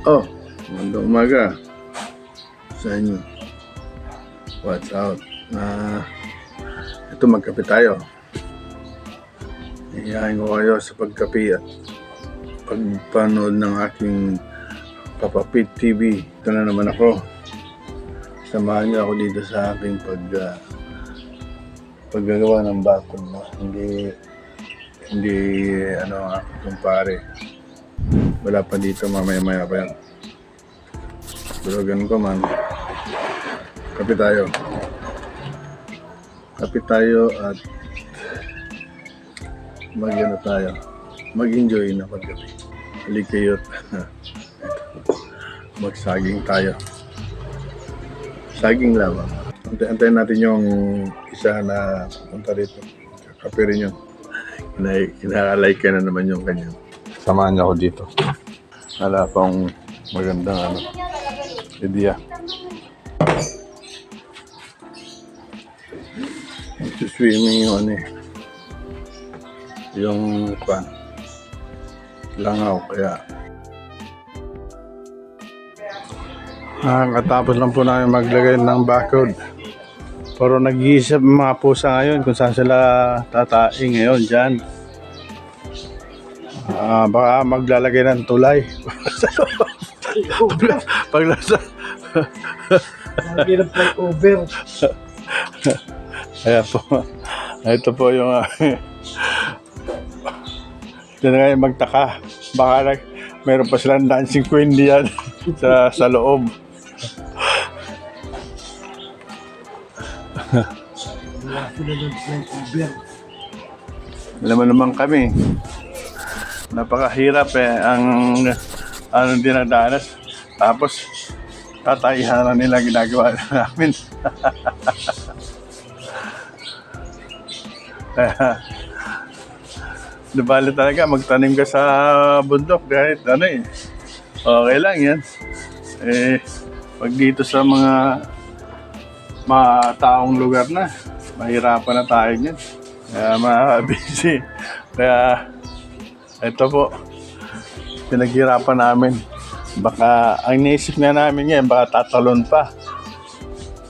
Oh, magandang umaga sa inyo. Watch out. Ito, magkape tayo. Iyahin ko kayo sa pagkape at pagpanood ng aking Papa Pete TV. Ito na naman ako. Samahan niyo ako dito sa aking paggagawa ng bakod. No? Hindi kumpare. Wala pa dito, mamaya-maya pa yan. Pero ganun ko man. Kape tayo at mag-enjoy na paggabi. Halik kayo't magsaging tayo. Saging lamang. Antayin natin yung isa na punta dito. Kape rin yun. Kinaka-like ka na naman yung kanyang. Samahan niyo ako dito. Wala pang magandang idea. Swimming yung langaw, kaya katapos lang po namin maglagay ng barcode. Pero nag-iisip mga pusa ngayon kung saan sila tataing ngayon dyan. Baka maglalagay ng tulay. Paglasa. Lagi ng flyover. Kaya po, ito po yung ito na ngayon magtaka. Baka meron pa silang dancing queen diyan sa loob. Wala sila ng flyover. Alam naman kami, napakahirap ang dinadanas. Tapos tatayihan na nila ginagawa namin. Nabali talaga magtanim ka sa bundok kahit okay lang yan. Pag dito sa mga taong lugar na, mahirapan na tayo niyan. Kaya busy. Kaya ito po, pinaghirapan namin. Baka ang naisip nga namin yan, baka tatalon pa.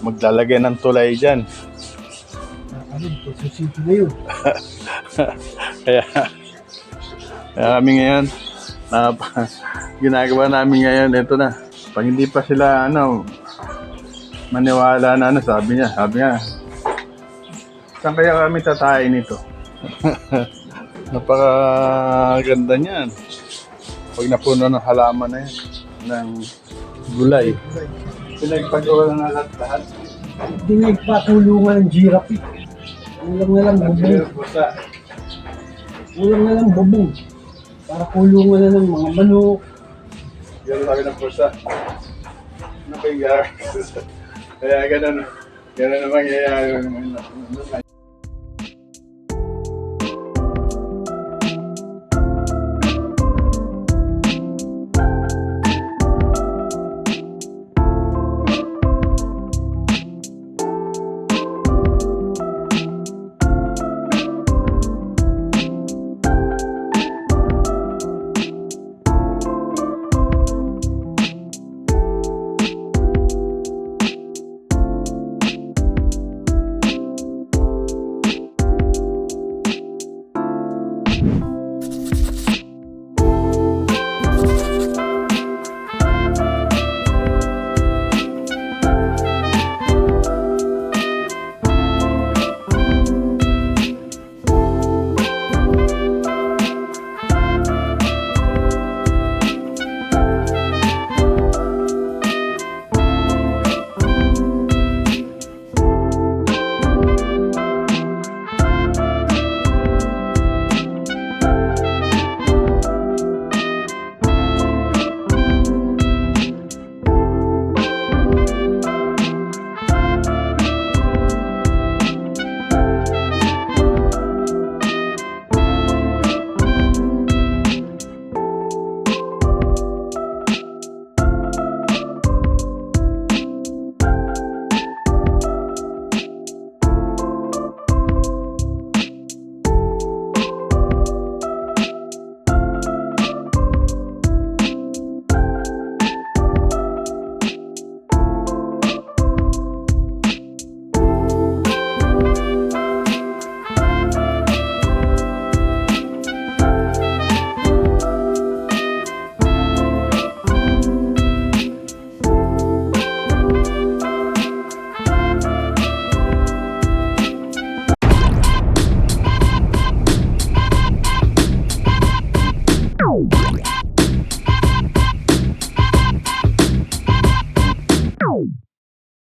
Maglalagay ng tulay dyan. Susito na yun. kaya kami ngayon, ginagawa namin ngayon, ito na. Pag hindi pa sila maniwala na sabi niya, saan kaya kami tatayin nito? Napakaganda niyan. Pag napuno ng halaman na yan, ng gulay. Pinagpagawa na lahat. Hindi nagpatulungan ng giraffe. Kulang na lang bubong. Kulang na lang bubong. Para kulungan na ng mga manok. Yan sabi ng pusa. Ano ba yung kaya ganun ang mangyayari.